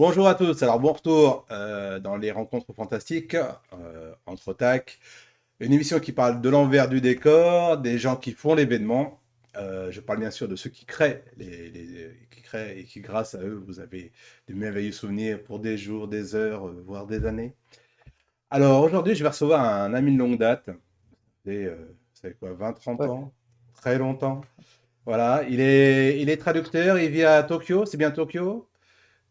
Bonjour à tous, alors bon retour dans les rencontres fantastiques entre TAC, une émission qui parle de l'envers du décor, des gens qui font l'événement. Je parle bien sûr de ceux qui créent, qui créent et qui grâce à eux vous avez de merveilleux souvenirs pour des jours, des heures, voire des années. Alors aujourd'hui je vais recevoir un ami de longue date, et, vous savez quoi, 20-30 Ouais, ans, très longtemps. Voilà, il est traducteur, il vit à Tokyo, c'est bien Tokyo?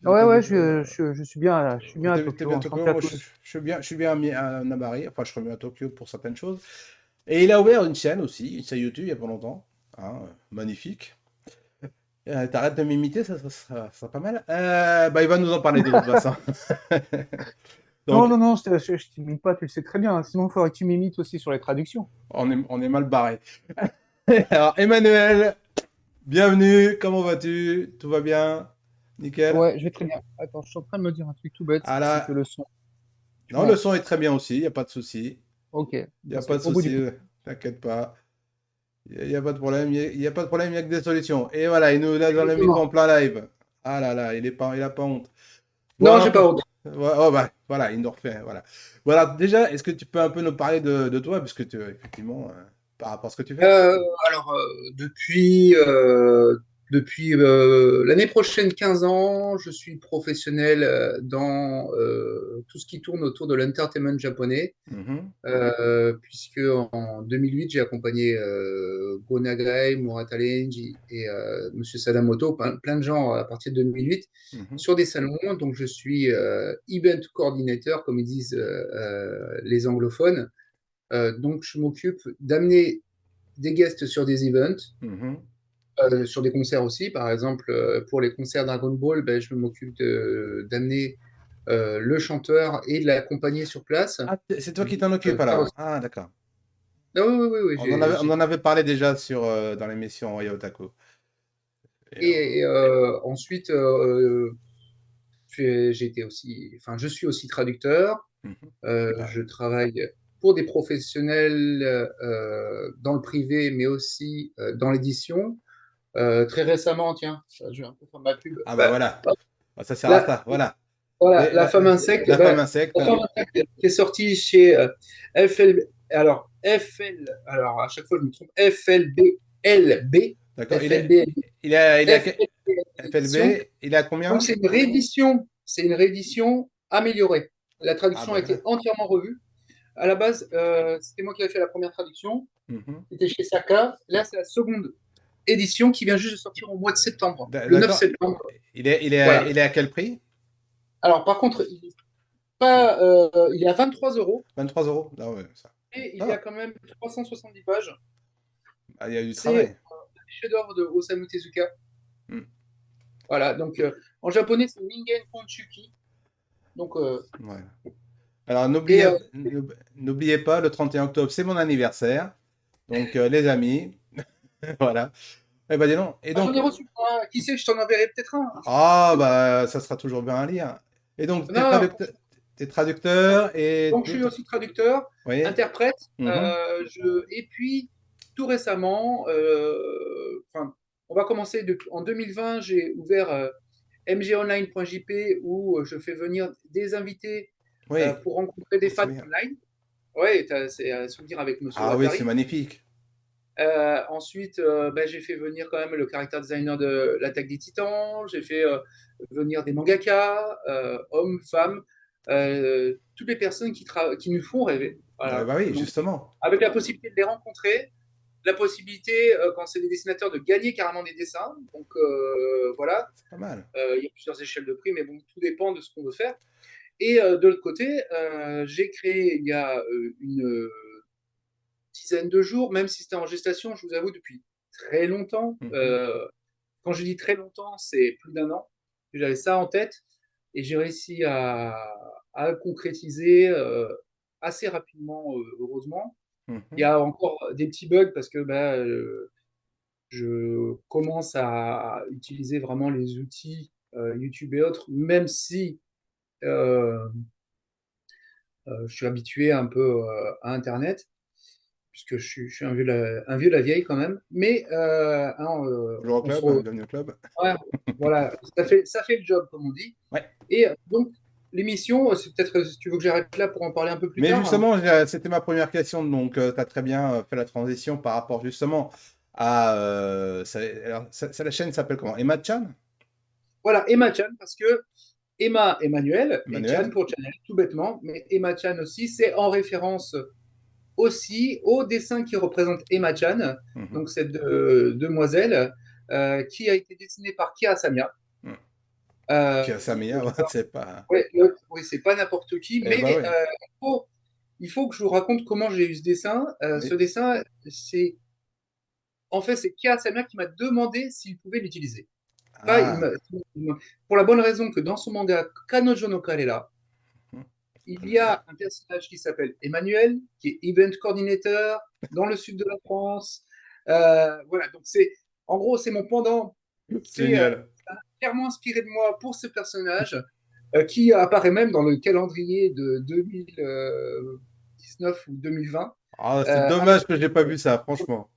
ouais, ouais, je suis bien à T'es Tokyo. bien à Enchanté Tokyo, à moi tous. je suis bien à Nabari, enfin je suis bien à Tokyo pour certaines choses. Et il a ouvert une chaîne aussi, une chaîne YouTube il y a pas longtemps, hein, magnifique. T'arrêtes de m'imiter, ça sera pas mal. Bah, il va nous en parler de toute façon. Non, Donc non, non, je t'imite pas, tu le sais très bien. Sinon, il faudrait que tu m'imites aussi sur les traductions. on est mal barré. Alors Emmanuel, bienvenue, comment vas-tu? Tout va bien? Nickel? Ouais, je vais très bien. Attends, je suis en train de me dire un truc tout bête, Ah c'est que là, le son. Tu non le m'en. son est très bien aussi, il n'y a pas de souci. Ok, Il n'y a parce que pas de au bout souci, du bout. t'inquiète pas. Il y a pas de problème, il y a pas de problème, il y a que des solutions. Et voilà, il nous l'a dans le micro Exactement. en plein live. Ah là là, il a pas honte. Bon, Non, alors, j'ai pas honte. oh, bah, voilà, il nous refait, voilà. Voilà, déjà, est-ce que tu peux un peu nous parler de toi, puisque tu, effectivement, par rapport à ce que tu fais? Alors, depuis l'année prochaine, 15 ans, je suis professionnel dans tout ce qui tourne autour de l'entertainment japonais. Mhm, Puisque en 2008, j'ai accompagné Go Nagai, Murata Lenji et Monsieur Sadamoto, plein de gens à partir de 2008, mhm. sur des salons. Donc, je suis event coordinator, comme ils disent les anglophones. Donc, je m'occupe d'amener des guests sur des events, Mhm. sur des concerts aussi. Par exemple, pour les concerts Dragon Ball, ben, je m'occupe d'amener le chanteur et de l'accompagner sur place. Ah, c'est toi qui t'en occupes Faire alors. aussi. Ah, d'accord. Ah oui, oui, oui, oui, On en avait parlé déjà sur, dans l'émission Yaotaku. Et, et ensuite, j'ai été aussi, enfin, je suis aussi traducteur. mhm. Ah, Je travaille pour des professionnels dans le privé, mais aussi dans l'édition. Très récemment, tiens, je vais un peu faire ma pub. ah, bah voilà. Hop, Ah, ça sert à là, ça, voilà. voilà, Et La femme insecte, la femme ben, insecte. la femme insecte qui est sortie chez FL. Alors, alors à chaque fois je me trompe, FLBLB, D'accord. FLB, Il a, FLB édition. FLB, il a Donc combien? c'est une réédition améliorée. La Ah, traduction bah a été voilà. entièrement revue. À la base, c'était moi qui avais fait la première traduction. Mhm. C'était chez Saka. Là, c'est la seconde édition qui vient juste de sortir au mois de septembre, le 9 D'accord. septembre. Il Voilà. est à quel prix? Alors, par contre, il est à 23 euros 23 euros. Ah ouais, ça. et Ça il y a va. quand même 370 pages. Ah, il y a du C'est travail. un chef-d'œuvre de Osamu Tezuka. Hmm. Voilà. Donc, en japonais, c'est Ningen Konchuki. Donc, Ouais. Alors, et n'oubliez pas, le 31 octobre, c'est mon anniversaire. Donc, les amis, voilà. Eh ben, dis donc. Et j'en donc, ai reçu un. Qui sait, je t'en enverrai peut-être un. ah, bah, ça sera toujours bien à lire. Et donc, Non, t'es traducteur et donc, je suis aussi traducteur, Oui. interprète, Mhm. et puis tout récemment, enfin, on va commencer en 2020, j'ai ouvert mgonline.jp où je fais venir des invités Oui, pour rencontrer je des me fans souviens. online. Ouais, c'est un souvenir avec Monsieur Ah oui, c'est Watari. magnifique. Ensuite, ben, j'ai fait venir quand même le character designer de l'Attaque des Titans. J'ai fait venir des mangaka, hommes, femmes, toutes les personnes qui nous font rêver. Ah, Voilà. bah oui, Donc, justement. avec la possibilité de les rencontrer, la possibilité, quand c'est des dessinateurs, de gagner carrément des dessins. Donc, voilà. C'est pas mal. Il y a plusieurs échelles de prix, mais bon, tout dépend de ce qu'on veut faire. Et de l'autre côté, j'ai créé il y a une dizaine de jours, même si c'était en gestation, je vous avoue, depuis très longtemps. Mhm. Quand je dis très longtemps, c'est plus d'un an que j'avais ça en tête et j'ai réussi à le concrétiser assez rapidement, heureusement. Il y Mhm. a encore des petits bugs parce que je commence à utiliser vraiment les outils YouTube et autres, même si je suis habitué un peu à Internet, puisque je suis un vieux la vieille quand même. Mais hein, Toujours au on se club, hein, re- bienvenue au club. ouais, voilà, ça fait le job, comme on dit. Ouais. Et donc, l'émission, c'est peut-être, si tu veux que j'arrête là pour en parler un peu plus Mais tard, hein. justement, c'était ma première question, donc tu as très bien fait la transition par rapport justement à... alors, la chaîne s'appelle comment? Emma Chan? Voilà, Emma Chan, parce que Emma Emmanuel et Chan Emmanuel? pour Channel, tout bêtement, mais Emma Chan aussi, c'est en référence aussi au dessin qui représente Emma Chan, Mhm. donc cette demoiselle qui a été dessinée par Kia Samia. Mhm. Kia Donc, Samia, ouais, c'est pas... ouais, oui, c'est pas n'importe qui, Eh bah mais ouais. il faut que je vous raconte comment j'ai eu ce dessin. Ce Oui. dessin, c'est en fait, c'est Kia Samia qui m'a demandé s'il pouvait l'utiliser. Pas, Ah. pour la bonne raison que dans son manga Kanojo no Karela, Mhm. Je il y connais pas. a un personnage qui s'appelle Emmanuel, qui est event coordinator dans le sud de la France. Voilà, donc en gros, c'est mon pendant. C'est Génial. clairement inspiré de moi pour ce personnage qui apparaît même dans le calendrier de 2019 ou 2020. Ah, c'est Euh, dommage que j'ai pas vu ça, franchement.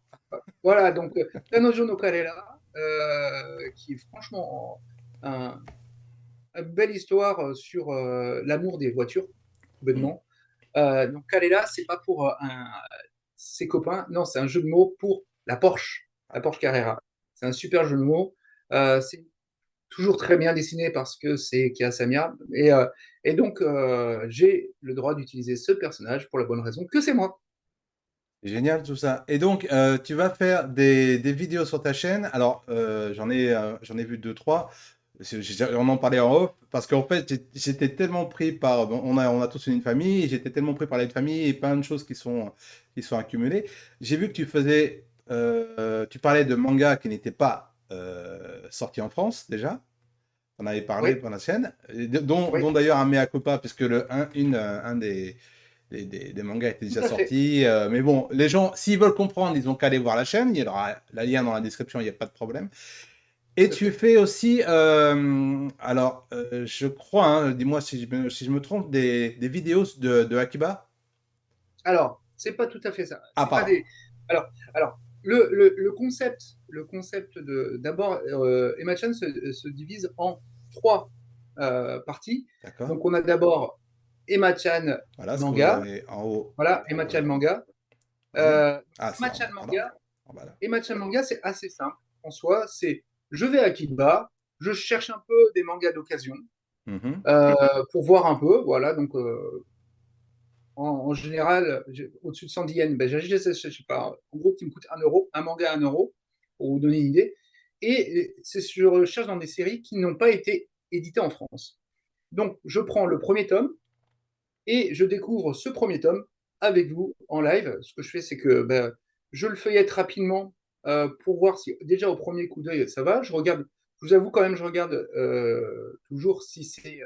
voilà, donc Kanojo no Karela, qui est franchement un, une belle histoire sur l'amour des voitures, Mhm. bêtement. Donc Kalela, c'est pas pour ses copains, non, c'est un jeu de mots pour la Porsche Carrera. C'est un super jeu de mots. C'est toujours très bien dessiné parce que c'est Kia Samia. Et donc, j'ai le droit d'utiliser ce personnage pour la bonne raison que c'est moi. Génial tout ça. Et donc, tu vas faire des vidéos sur ta chaîne. Alors, j'en ai vu deux, trois. On en parlait en off. Parce qu'en fait, j'étais tellement pris par. Bon, on a tous une famille. J'étais tellement pris par la famille et plein de choses qui sont accumulées. J'ai vu que tu faisais. Tu parlais de mangas qui n'étaient pas sortis en France déjà. On avait parlé Oui, pour la chaîne. oui, Dont d'ailleurs un mea culpa, puisque un des mangas étaient tout déjà à fait. sortis. Mais bon, les gens, s'ils veulent comprendre, ils ont qu'à aller voir la chaîne. Il y aura la lien dans la description, il n'y a pas de problème. Et Tout à tu fait. fais aussi, je crois, hein, dis-moi si je me trompe, des vidéos de Akiba. Alors, c'est pas tout à fait ça. Ah, C'est pas pardon. des. Alors le concept d'abord, Emma-chan se divise en trois parties. D'accord. Donc, on a d'abord Emma-chan Voilà ce que vous manga. avez en haut. Voilà, Emma-chan manga. Oui. Euh, Ah, c'est en Emma-chan bas, pardon. manga. En bas là. Emma-chan manga, c'est assez simple en soi. C'est je vais à Kiba, je cherche un peu des mangas d'occasion Mhm. pour voir un peu. Voilà, donc en général, au-dessus de 110 yens, ben, j'achète, je sais pas, en gros, qui me coûte 1 euro, un manga à 1 euro, pour vous donner une idée. Et je recherche dans des séries qui n'ont pas été éditées en France. Donc, je prends le premier tome et je découvre ce premier tome avec vous en live. Ce que je fais, c'est que ben, je le feuillette rapidement pour voir si, déjà au premier coup d'œil, ça va. Je regarde, je vous avoue quand même, je regarde toujours si c'est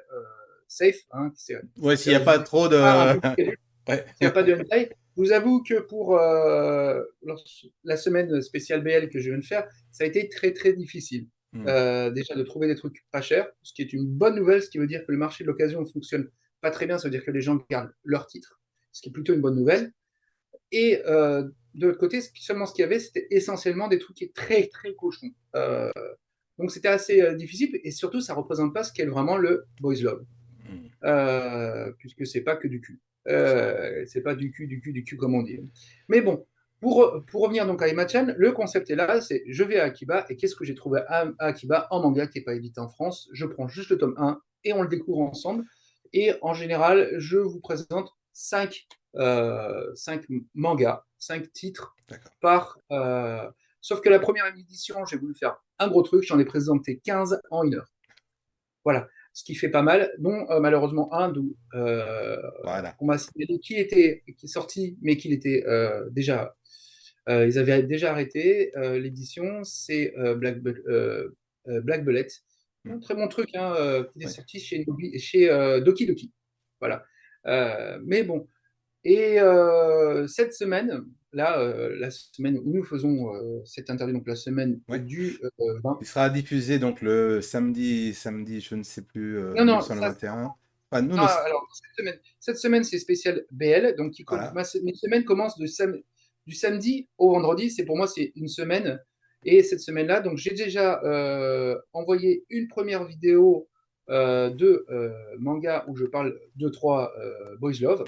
safe, hein, Ouais, s'il n'y a je pas vous dis trop pas un de. peu plus Ouais. s'il n'y a pas de hentai. Je vous avoue que pour la semaine spéciale BL que je viens de faire, ça a été très très difficile. Hmm. Déjà de trouver des trucs pas chers, ce qui est une bonne nouvelle, ce qui veut dire que le marché de l'occasion fonctionne pas très bien, ça veut dire que les gens gardent leur titre, ce qui est plutôt une bonne nouvelle. Et de l'autre côté, seulement ce qu'il y avait, c'était essentiellement des trucs qui étaient très très cochons. Donc c'était assez difficile et surtout ça représente pas ce qu'est vraiment le boys love, Hmm. puisque c'est pas que du cul. C'est pas du cul comme on dit. Mais bon, pour revenir donc à Emma-chan, le concept est là, c'est je vais à Akiba et qu'est-ce que j'ai trouvé à Akiba en manga qui n'est pas édité en France. Je prends juste le tome 1 et on le découvre ensemble. Et en général, je vous présente 5 mangas, 5 titres D'accord. par... sauf que la première édition, j'ai voulu faire un gros truc, j'en ai présenté 15 en 1 heure. Voilà, ce qui fait pas mal, dont malheureusement un d'où Voilà. on m'a signalé qui est sorti, mais qu'il était déjà, ils avaient déjà arrêté l'édition, c'est Black Bullet. Hmm. Un très bon truc, hein, qui est Ouais. sorti chez Doki Doki. Voilà. Mais bon, et cette semaine, là, la semaine où nous faisons cette interview, donc la semaine Ouais. du 20. Il sera diffusé donc le samedi, je ne sais plus, Non, il me non, semble le ça, 21. Enfin, nous, non, alors, cette semaine c'est spécial BL, donc voilà. mes semaines commencent du samedi au vendredi, c'est pour moi, c'est une semaine. Et cette semaine-là, donc j'ai déjà envoyé une première vidéo de manga où je parle de trois Boys Love.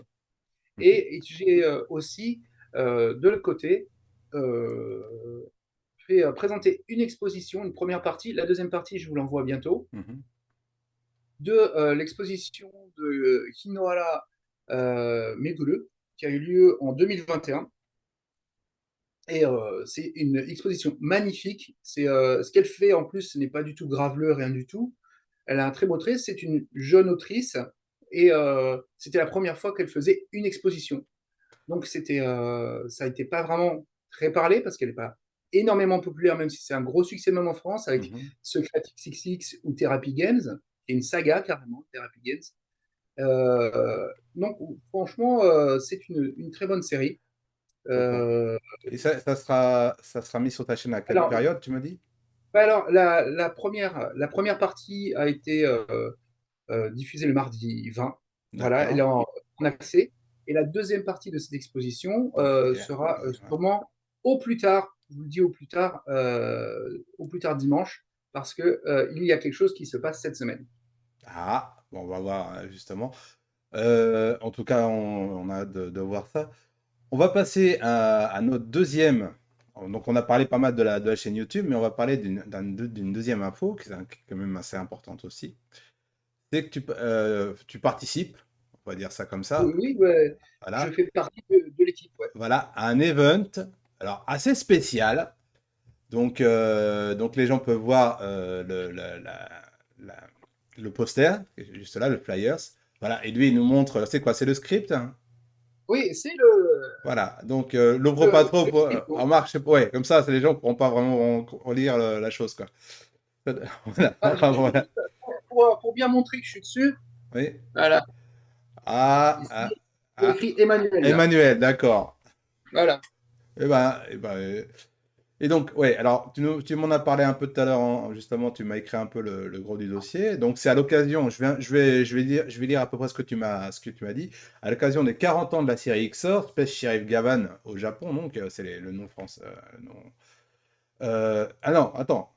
Mhm. Et j'ai aussi, de l'autre côté, fait présenter une exposition, une première partie. La deuxième partie, je vous l'envoie bientôt, Mhm. de l'exposition de Hinohara Meguru, qui a eu lieu en 2021. Et c'est une exposition magnifique. Ce qu'elle fait en plus, ce n'est pas du tout graveleux, rien du tout. Elle a un très beau trait. C'est une jeune autrice et c'était la première fois qu'elle faisait une exposition. Donc ça n'était pas vraiment très parlé parce qu'elle n'est pas énormément populaire, même si c'est un gros succès même en France, avec Mhm. Secret XX ou Therapy Games, qui est une saga carrément, Therapy Games. Donc franchement, c'est une très bonne série. D'accord. Euh, Et ça sera mis sur ta chaîne à quelle alors, période, tu me dis? alors la première partie a été diffusée le mardi 20. Voilà, elle D'accord. est en accès. Et la deuxième partie de cette exposition Ok. sera Ouais. sûrement au plus tard, je vous le dis au plus tard dimanche, parce que il y a quelque chose qui se passe cette semaine. Ah, bon, on va voir justement. En tout cas, on a hâte de voir ça. On va passer à notre deuxième. Donc, on a parlé pas mal de la chaîne YouTube, mais on va parler d'une deuxième info qui est quand même assez importante aussi. C'est que tu participes, on va dire ça comme Oui, ça, oui, ouais, je voilà, fais partie de l'équipe. Ouais. voilà, à un event, alors assez spécial. Donc les gens peuvent voir la- le poster, juste là, le flyers. Voilà, et lui, il nous montre, c'est quoi, c'est le script, hein. Oui, c'est Voilà, donc l'ouvre pas trop, le script. remarque, je sais pas, ouais, comme ça, c'est les gens pourront pas vraiment relire la chose, quoi. Voilà, Ah, voilà. juste pour bien montrer que je suis dessus, Oui. voilà, Ah, ici, ah, il y a ah. écrit Emmanuel là. Emmanuel, d'accord. Voilà. Et donc, ouais, alors tu m'en as parlé un peu tout à l'heure, justement, tu m'as écrit un peu le gros du dossier. Donc, c'est à l'occasion, je vais lire à peu près ce que tu m'as dit. À l'occasion des 40 ans de la série XOR, Space Sheriff Gavan au Japon, donc c'est le nom français. Ah non, attends,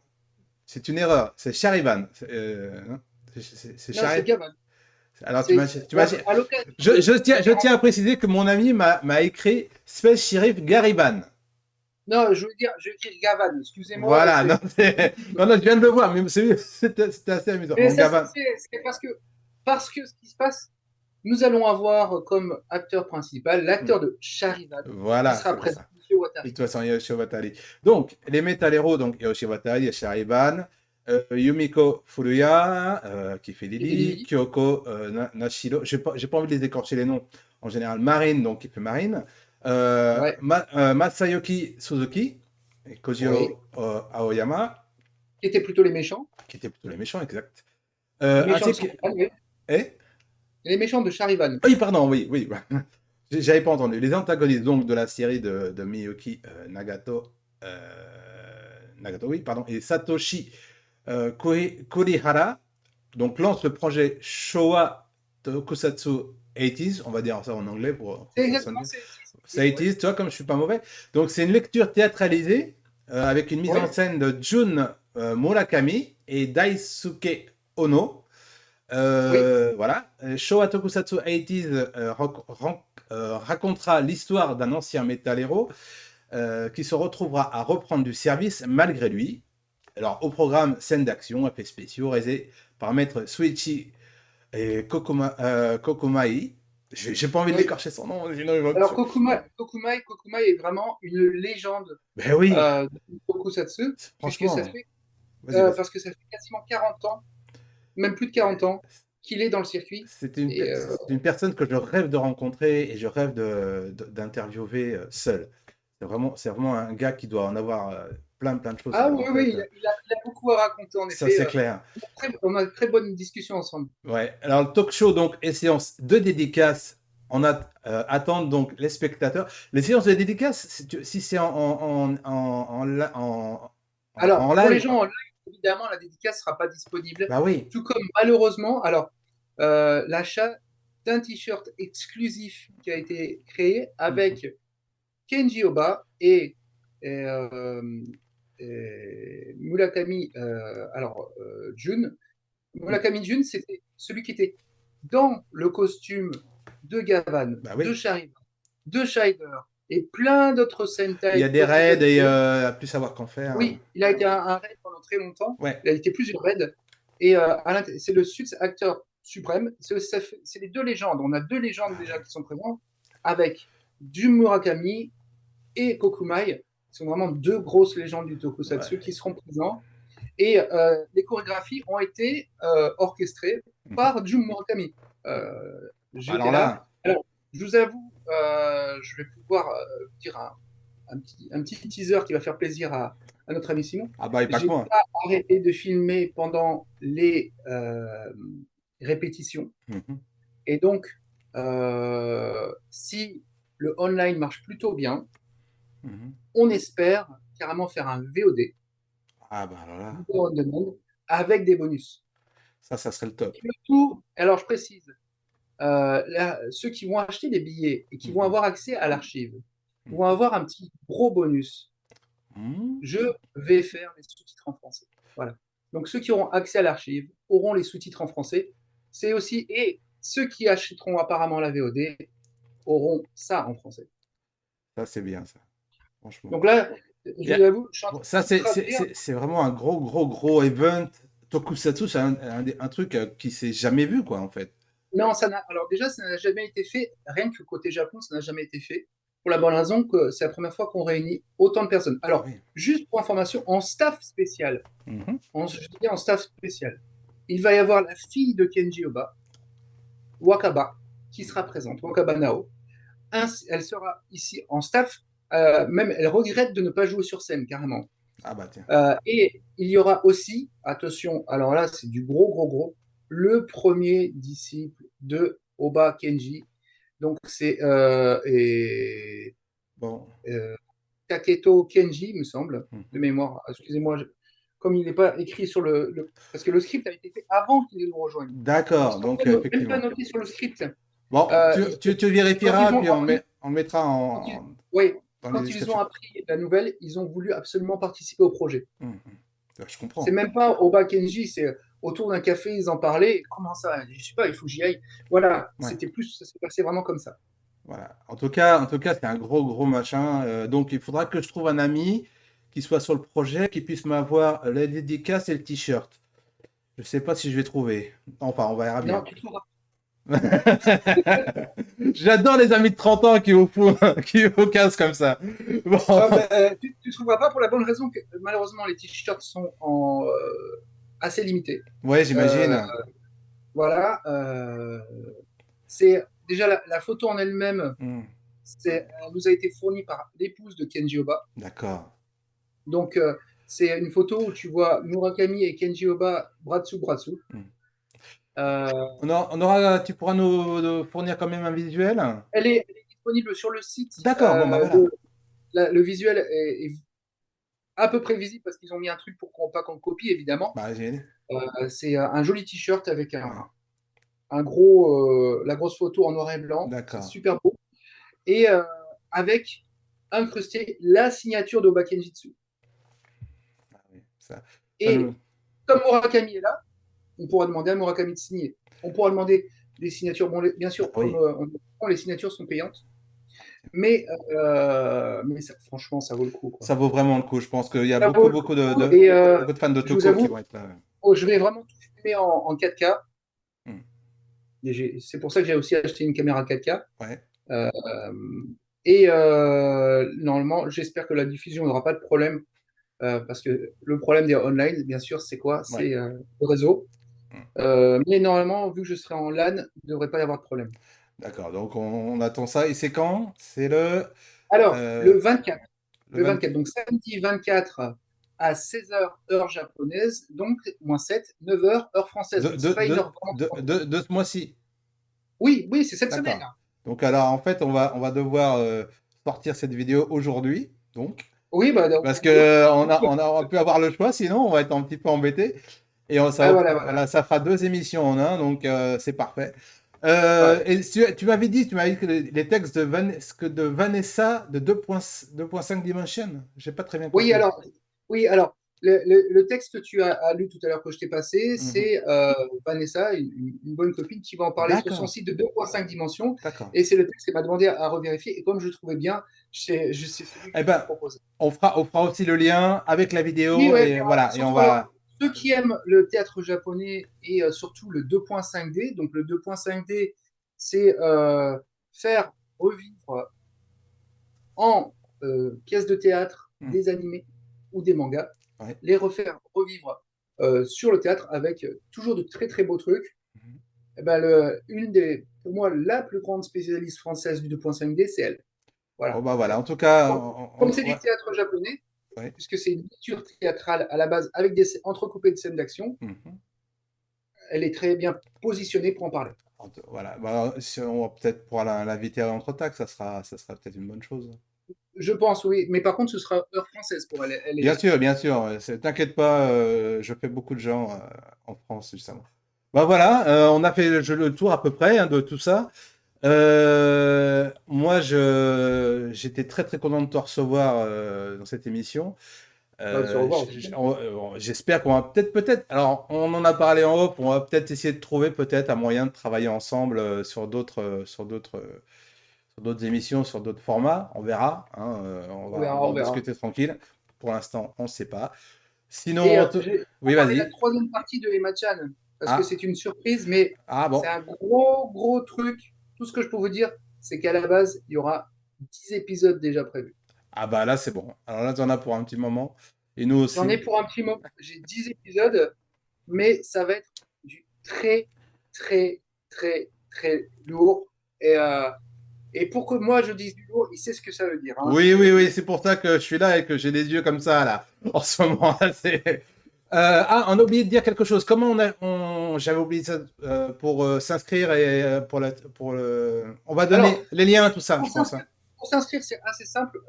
c'est une erreur, c'est Charivan. Non, c'est Non, c'est Sharif. Gavin. Alors, C'est à l'occasion je tiens à préciser que mon ami m'a écrit Space Sheriff Gariban. Non, je veux dire Gavan, excusez-moi. Voilà, non, non, non, je viens de le voir, mais c'était assez amusant. Mais Mon ça, gamin, c'est parce que ce qui se passe, nous allons avoir comme acteur principal hmm, l'acteur de Charivan, qui voilà, sera c'est pour présent, ça. Monsieur Et de Watari. toute façon, Yoshio Watari. Donc, les métal-héros, donc Yoshio Watari et Shariban, Yumiko Furuya, qui fait Et Lily, Lily. Kyoko Nashiro, j'ai pas envie de les écorcher les noms, en général, Marine, donc qui fait Marine, Ouais, Masayoki Suzuki, et oui. Kojiro Aoyama, Qui étaient plutôt les méchants. qui étaient plutôt les méchants, exact. Les méchants de Ainsi que. Charivan, oui. Eh? Les méchants de Charivan. Oui, pardon, oui, oui. J'avais pas entendu. Les antagonistes donc de la série de Miyuki Nagato, oui, pardon, et Satoshi Kurihara, donc lance le projet Showa Tokusatsu 80s, on va dire ça en anglais pour C'est que ça sonne exactement bien. c'est- C'est ouais. 80s, tu vois, comme je suis pas mauvais. Donc c'est une lecture théâtralisée avec une mise en Ouais, scène de Jun Murakami et Daisuke Ono. oui, Voilà. Showa Tokusatsu 80s racontera l'histoire d'un ancien métal-héros qui se retrouvera à reprendre du service malgré lui. Alors, au programme, scènes d'action, effets spéciaux, réalisés par maître Suichi et Kokumai. J'ai pas envie de oui. l'écorcher son nom, sinon il va me Alors tuer. Kokumai est vraiment une légende Ben oui, de Tokusatsu, puisque ça franchement. fait Vas-y, vas-y. parce que ça fait quasiment 40 ans, même plus de 40 ans, qu'il est dans le circuit. Et C'est une personne que je rêve de rencontrer et je rêve d'interviewer seul. C'est vraiment un gars qui doit en avoir plein de choses ah en oui, oui, tête. il a beaucoup à raconter en Ça, effet. c'est clair. On a une très bonne discussion ensemble. Ouais. Alors, le talk show donc, et séance de dédicaces attendent donc les spectateurs. Les séances de dédicaces, si c'est Alors, en pour les live, gens en live, évidemment, la dédicace ne sera pas disponible. bah oui. Tout comme malheureusement, alors, l'achat d'un t-shirt exclusif qui a été créé Mhm. avec Kenji Oba et Murakami, Jun. Murakami Jun, c'était celui qui était dans le costume de Gavan, Bah de oui. Sharingan, de Shider et plein d'autres Il y Sentai, a des d'autres raids et animés. à plus savoir qu'en faire. Oui, il a été un raid pendant très longtemps. Ouais. Il a été plusieurs raids. Et c'est le acteur suprême. C'est les deux légendes. On a deux légendes déjà qui sont présentes avec du Murakami et Kokumai. Qui sont vraiment deux grosses légendes du tokusatsu Ouais. qui seront présents. Et les chorégraphies ont été orchestrées Mhm. par Jun Murakami. J'étais Alors là. là, Alors, je vous avoue, je vais pouvoir dire un petit teaser qui va faire plaisir à notre ami Simon. ah bah, et pas que J'ai moi. pas arrêté de filmer pendant les répétitions. Mhm. Et donc, si le online marche plutôt bien, Mhm. on espère carrément faire un VOD, Ah bah alors là, vidéo on demand, avec des bonus. ça serait le top. Et le tout, alors je précise, ceux qui vont acheter des billets et qui vont Mhm. avoir accès à l'archive vont Mhm. avoir un petit gros bonus. Mhm. Je vais faire les sous-titres en français. Voilà. Donc ceux qui auront accès à l'archive auront les sous-titres en français. C'est aussi et ceux qui achèteront apparemment la VOD auront ça en français. Ça, c'est bien, ça, franchement. Donc là, je vous avoue, je suis en Bon, train ça, de traduire. c'est vraiment un gros event. Tokusatsu, c'est un truc qui s'est jamais vu, quoi, en fait. Non, alors déjà, ça n'a jamais été fait. Rien que côté Japon, ça n'a jamais été fait. Pour la bonne raison que c'est la première fois qu'on réunit autant de personnes. Ah Alors, oui. juste pour information, en staff spécial, Mhm. je dis en staff spécial, il va y avoir la fille de Kenji Oba, Wakaba, qui sera présente, Wakaba Nao. Elle sera ici en staff. Même elle regrette de ne pas jouer sur scène, carrément. Ah bah tiens. Et il y aura aussi, attention, alors là, c'est du gros, le premier disciple de Oba Kenji. Donc, c'est Bon. Taketo Kenji, il me semble, de Mhm. mémoire. Excusez-moi, comme il n'est pas écrit sur Parce que le script a été fait avant qu'il nous rejoigne. Donc, D'accord, c'est donc même pas effectivement. noté sur le script. Bon, tu Quand vérifieras, ils ont puis appris, on le mettra oui, dans les quand ils ont descriptions. appris la nouvelle, ils ont voulu absolument participer au projet. Mhm. Je C'est comprends. même pas Oba Kenji, c'est autour d'un café, ils en parlaient. Comment ça? Je sais pas, il faut que j'y aille. Voilà, Ouais. c'était plus, ça s'est passé vraiment comme ça. Voilà. En tout cas, c'est un gros machin. Donc, il faudra que je trouve un ami qui soit sur le projet, qui puisse m'avoir la dédicace et le t-shirt. Je sais pas si je vais trouver. Enfin, on verra Non, bien. tu trouveras. J'adore les amis de 30 ans qui vous font, qui vous cassent comme ça. Bon. Tu trouveras pas pour la bonne raison que malheureusement les t-shirts sont assez limités. Ouais, Euh, j'imagine. voilà. C'est déjà la photo en elle-même. Hmm. Elle nous a été fournie par l'épouse de Kenji Oba. D'accord. Donc c'est une photo où tu vois Murakami et Kenji Oba bras dessous, bras dessous. Hmm. Euh, Tu pourras nous fournir quand même un visuel? elle est disponible sur le site. D'accord, bon, bah voilà. Le visuel est à peu près visible parce qu'ils ont mis un truc pour pas qu'on le copie, évidemment. Bah, C'est un joli t-shirt avec ouais, la grosse photo en noir et blanc. C'est d'accord. super beau. Et avec incrusté la signature d'Oba Kenjitsu. Ah oui, ça Et nous... comme Murakami est là, on pourra demander à Murakami de signer. On pourra demander des signatures. Bon, bien Bah sûr, comme oui, les signatures sont payantes. Mais ça, franchement, ça vaut le coup, quoi. ça vaut vraiment le coup. Je pense qu'il y a Ça vaut le coup. Et beaucoup de fans de je vous Toko qui avoue, vont être là. je vais vraiment tout filmer en 4K. Hmm. C'est pour ça que j'ai aussi acheté une caméra 4K. Ouais, Euh, normalement, j'espère que la diffusion n'aura pas de problème. Parce que le problème des online, bien sûr, c'est quoi? ouais. C'est le réseau. Hmm. Mais normalement, vu que je serai en LAN, il ne devrait pas y avoir de problème. D'accord, donc on attend ça. Et c'est quand? C'est le, Alors, euh, 24, le 24. donc samedi 24 à 16h heure japonaise, donc -7, 9h heure française. Donc, c'est pas une heure vraiment trop tôt. De ce mois-ci. Oui, oui, c'est cette semaine. D'accord. Donc alors en fait, on va devoir sortir cette vidéo aujourd'hui, donc. Oui, bah, donc, Parce que on pu avoir le choix, sinon on va être un petit peu embêté. Et voilà, voilà. voilà, ça fera deux émissions en un, donc c'est parfait. Ouais. Et tu m'avais dit que les textes de Vanessa de 2.5 Dimension. J'ai pas très bien Oui, compris. alors, oui, alors le texte que tu as lu tout à l'heure que je t'ai passé, Mhm. c'est Vanessa, une bonne copine, qui va en parler sur son D'accord, site de 2,5 dimensions. d'accord. Et c'est le texte qu'elle m'a demandé à revérifier. Et comme je le trouvais bien, c'est celui que Eh je t'ai ben, proposé. on fera aussi le lien avec la Oui, vidéo ouais, et voilà. Et on surtout, alors, va. ceux qui aiment le théâtre japonais et surtout le 2,5D, donc le 2,5D, c'est faire revivre en pièces de théâtre Hmm, des animés ou des mangas, ouais. les refaire revivre sur le théâtre avec toujours de très très beaux trucs. Mhm. Eh ben, pour moi, la plus grande spécialiste française du 2.5D, c'est elle. Bon Voilà. bah voilà. En tout cas, Comme c'est du ouais, théâtre japonais, ouais. puisque c'est une lecture théâtrale à la base avec des entrecoupées de scènes d'action, Mhm. elle est très bien positionnée pour en parler. Voilà. Bah, si on va peut-être pour l'inviter à l'entretacte, ça sera peut-être une bonne chose. Je pense, oui. Mais par contre, ce sera heure française pour elle. Elle est... Bien sûr, t'inquiète pas, je fais beaucoup de gens en France, justement. Bah voilà, on a fait le tour à peu près hein, de tout ça. Moi, j'étais très très content de te recevoir dans cette émission. Bah, se revoir aussi. J'espère qu'on va peut-être, alors on en a parlé en off, on va peut-être essayer de trouver peut-être un moyen de travailler ensemble sur d'autres émissions, sur d'autres formats. On verra, hein, On on va verra, en on verra. discuter tranquille. Pour l'instant, on ne sait pas. Et Sinon, on oui, va parler de la vas-y. troisième partie de Emma-chan, parce que Ah, c'est une surprise, mais ah c'est bon. un gros, gros truc. Tout ce que je peux vous dire, c'est qu'à la base, il y aura 10 épisodes déjà prévus. Ah bah là, c'est bon. Alors là, tu en as pour un petit moment. Et nous J'en ai aussi. pour un petit moment. J'ai 10 épisodes, mais ça va être du très, très, très, très lourd. Et, et pour que moi je dise du lourd, il sait ce que ça veut dire. Hein. Oui, oui, oui, c'est pour ça que je suis là et que j'ai les yeux comme ça, là, en ce moment. Ah, on a oublié de dire quelque chose. Comment j'avais oublié ça pour s'inscrire et pour le. On va Alors, donner les liens, tout ça, pour je pense. s'inscrire, Hein. pour s'inscrire, c'est assez simple.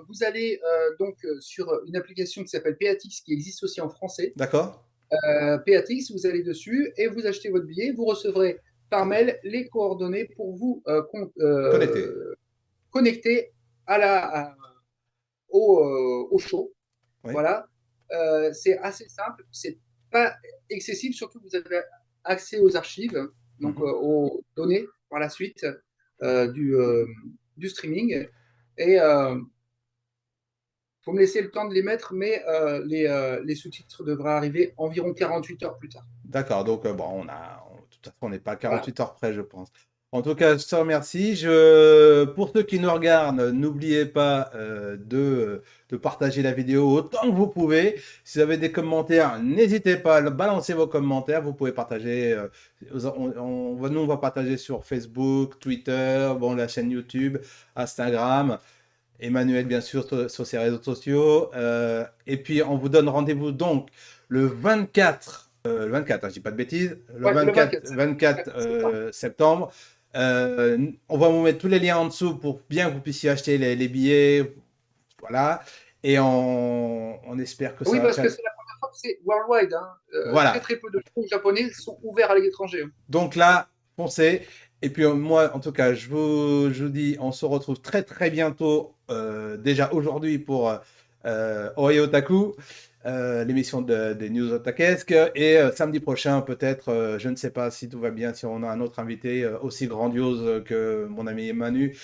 Vous allez donc sur une application qui s'appelle PATX, qui existe aussi en français. D'accord? PATX, vous allez dessus et vous achetez votre billet. Vous recevrez par mail les coordonnées pour vous Connecté. connecter au show. Oui. Voilà. C'est assez simple. C'est pas excessif, surtout que vous avez accès aux archives, donc Mhm. aux données par la suite euh, du, euh, du streaming. Et faut me laisser le temps de les mettre, mais les sous-titres devraient arriver environ 48 heures plus tard. D'accord, donc bon, de toute façon, on n'est pas à Voilà. 48 heures près, je pense. En tout cas, je te remercie. Pour ceux qui nous regardent, n'oubliez pas de partager la vidéo autant que vous pouvez. Si vous avez des commentaires, n'hésitez pas à balancer vos commentaires. Vous pouvez partager. Nous, on va partager sur Facebook, Twitter, bon, la chaîne YouTube, Instagram. Emmanuel, bien sûr, sur ses réseaux sociaux. Et puis, on vous donne rendez-vous donc le 24, hein, je dis pas de bêtises, le Ouais, le 24, 24 24 septembre. septembre. On va vous mettre tous les liens en dessous pour bien que vous puissiez acheter les billets. Voilà. Et on espère que ça Oui, va parce que faire. c'est la première fois que c'est worldwide. Hein. Très Voilà. très peu de shows japonais sont ouverts à l'étranger. Donc là, foncez. Et puis moi, en tout cas, je vous dis, on se retrouve très très bientôt, déjà aujourd'hui pour Oi Otaku, l'émission des News Otakesques. Et samedi prochain, peut-être, je ne sais pas si tout va bien, si on a un autre invité aussi grandiose que mon ami Manu.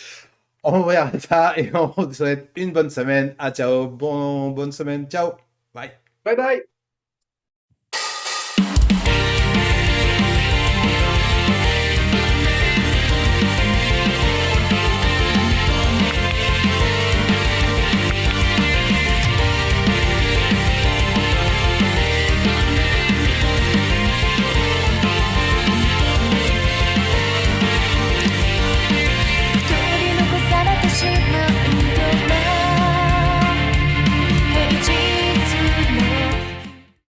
On verra ça et on vous souhaite une bonne semaine. Ah ciao, bonne semaine, ciao, bye. Bye bye.